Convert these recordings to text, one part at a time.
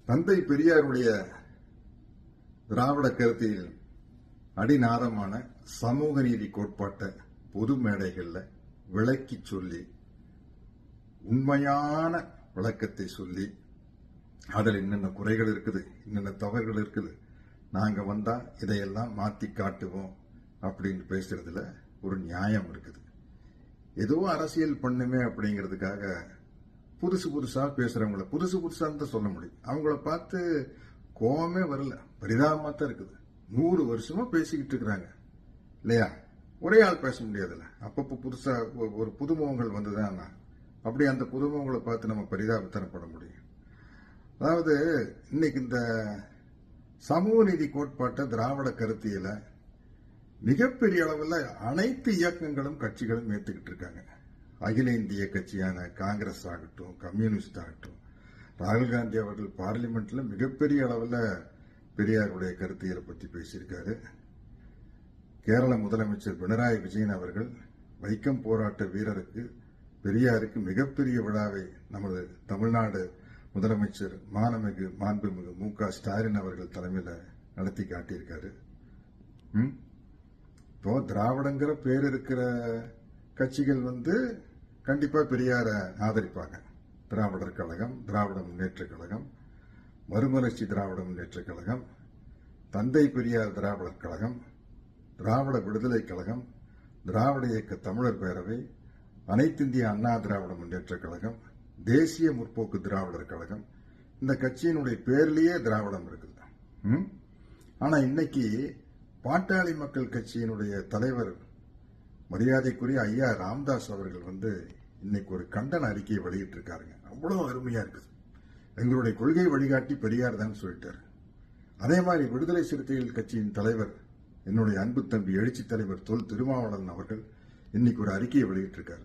தந்தை பெரியாருடைய திராவிட கருத்தியல் அடிநாதமான சமூக நீதி கோட்பாட்டை பொது மேடைகள்ல விளக்கி சொல்லி உண்மையான விளக்கத்தை சொல்லி அதில் என்னென்ன குறைகள் இருக்குது, என்னென்ன தவறுகள் இருக்குது, நாங்க வந்தா இதையெல்லாம் மாத்தி காட்டுவோம் அப்படின்னு பேசுறதுல ஒரு நியாயம் இருக்குது. ஏதோ அரசியல் பண்ணுமே அப்படிங்கிறதுக்காக புதுசு புதுசா பேசுறவங்கள புதுசு புதுசான்னு தான் சொல்ல முடியும். அவங்கள பார்த்து கோவமே வரல, பரிதாபமா தான் இருக்குது. 100 வருஷமா பேசிக்கிட்டு இருக்கிறாங்க இல்லையா? ஒரே ஆள் பேச முடியாதுல்ல, அப்பப்போ புதுசா ஒரு புதுமுகங்கள் வந்துதான். அப்படி அந்த புதுமுகங்களை பார்த்து நம்ம பரிதாபத்தனப்பட முடியும். அதாவது இன்னைக்கு இந்த சமூக நீதி கோட்பாட்டை திராவிட கருத்தியல மிகப்பெரிய அளவில் அனைத்து இயக்கங்களும் கட்சிகளும் ஏற்றுக்கிட்டு இருக்காங்க. அகில இந்திய கட்சியான காங்கிரஸ் ஆகட்டும், கம்யூனிஸ்ட் ஆகட்டும், ராகுல் காந்தி அவர்கள் பார்லிமெண்ட்ல மிகப்பெரிய அளவில் பெரியாருடைய கருத்தியலை பற்றி பேசியிருக்காரு. கேரள முதலமைச்சர் பினராயி விஜயன் அவர்கள் வைக்கம் போராட்ட வீரருக்கு பெரியாருக்கு மிகப்பெரிய விழாவை நமது தமிழ்நாடு முதலமைச்சர் மாண்புமிகு மு.க. ஸ்டாலின் அவர்கள் தலைமையில் நடத்தி காட்டியிருக்காரு. இப்போ திராவிடங்கிற பேர் இருக்கிற கட்சிகள் கண்டிப்பா பெரியார ஆதரிப்பாங்க. திராவிடர் கழகம், திராவிட முன்னேற்ற கழகம், மறுமலர்ச்சி திராவிட முன்னேற்ற கழகம், தந்தை பெரியார் திராவிடர் கழகம், திராவிட விடுதலை கழகம், திராவிட இயக்க தமிழர் பேரவை, அனைத்திந்திய அண்ணா திராவிட முன்னேற்ற கழகம், தேசிய முற்போக்கு திராவிடர் கழகம். இந்த கட்சியினுடைய பேர்லயே திராவிடம் இருக்குது. ஆனா இன்னைக்கு பாட்டாளி மக்கள் கட்சியினுடைய தலைவர் மரியாதைக்குரிய ஐயா ராமதாஸ் அவர்கள் இன்னைக்கு ஒரு கண்டன அறிக்கையை வெளியிட்டிருக்காருங்க. அவ்வளவு அருமையா இருக்குது. எங்களுடைய கொள்கை வழிகாட்டி பெரியார் தான் சொல்லிட்டாரு. அதே மாதிரி விடுதலை சிறுத்தைகள் கட்சியின் தலைவர், என்னுடைய அன்பு தம்பி எழுச்சி தலைவர் தொல் திருமாவளவன் அவர்கள் இன்னைக்கு ஒரு அறிக்கையை வெளியிட்டிருக்காரு.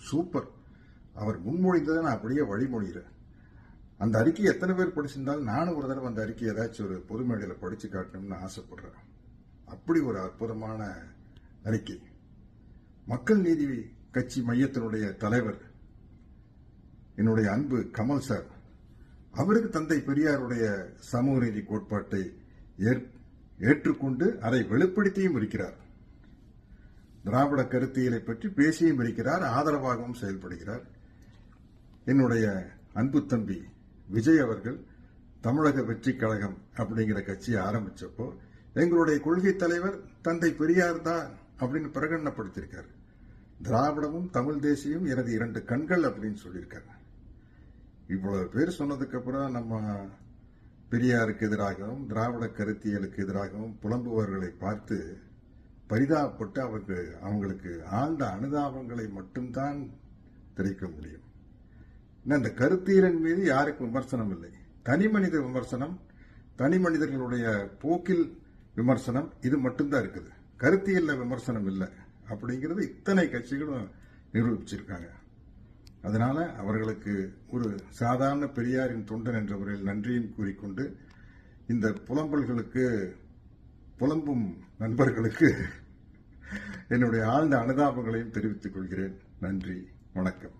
சூப்பர். அவர் முன்மொழிந்ததை நான் அப்படியே வழிமொழிகிறேன். அந்த அறிக்கையை எத்தனை பேர் படிச்சிருந்தாலும் நானும் ஒரு தடவை அந்த அறிக்கையை ஏதாச்சும் ஒரு பொது மேடையில் படிச்சு காட்டணும்னு ஆசைப்படுறேன். அப்படி ஒரு அற்புதமான அறிக்கை. மக்கள் நீதி கட்சி மையத்தினுடைய தலைவர் என்னுடைய அன்பு கமல் சார், அவருக்கு தந்தை பெரியாருடைய சமூக நீதி கோட்பாட்டை ஏற்றுக்கொண்டு அதை வெளிப்படுத்தியும் இருக்கிறார். திராவிட கருத்தியலை பற்றி பேசியும் இருக்கிறார், ஆதரவாகவும் செயல்படுகிறார். என்னுடைய அன்பு தம்பி விஜய் அவர்கள் தமிழக வெற்றி கழகம் அப்படிங்கிற கட்சியை ஆரம்பிச்சப்போ எங்களுடைய கொள்கை தலைவர் தந்தை பெரியார் தான் அப்படின்னு பிரகடனப்படுத்தியிருக்காரு. திராவிடமும் தமிழ் தேசியம் எனது 2 கண்கள் அப்படின்னு சொல்லியிருக்காரு. இவ்வளவு பேர் சொன்னதுக்கு அப்புறம் நம்ம பெரியாருக்கு எதிராகவும் திராவிட கருத்தியலுக்கு எதிராகவும் புலம்புவர்களை பார்த்து பரிதாபப்பட்டு அவங்களுக்கு ஆழ்ந்த அனுதாபங்களை மட்டும்தான் தெரிவிக்க முடியும். இந்த கருத்தியலின் மீது யாருக்கும் விமர்சனம் இல்லை. தனி மனித விமர்சனம், தனி மனிதர்களுடைய போக்கில் விமர்சனம், இது மட்டும்தான் இருக்குது. கருத்தியல்ல விமர்சனம் இல்லை அப்படிங்கிறது இத்தனை கட்சிகளும் நிரூபிச்சிருக்காங்க. அதனால அவர்களுக்கு ஒரு சாதாரண பெரியாரின் தொண்டன் என்ற முறையில் நன்றியும் கூறிக்கொண்டு இந்த புலம்பும் நண்பர்களுக்கு என்னுடைய ஆழ்ந்த அனுதாபங்களையும் தெரிவித்துக் கொள்கிறேன். நன்றி, வணக்கம்.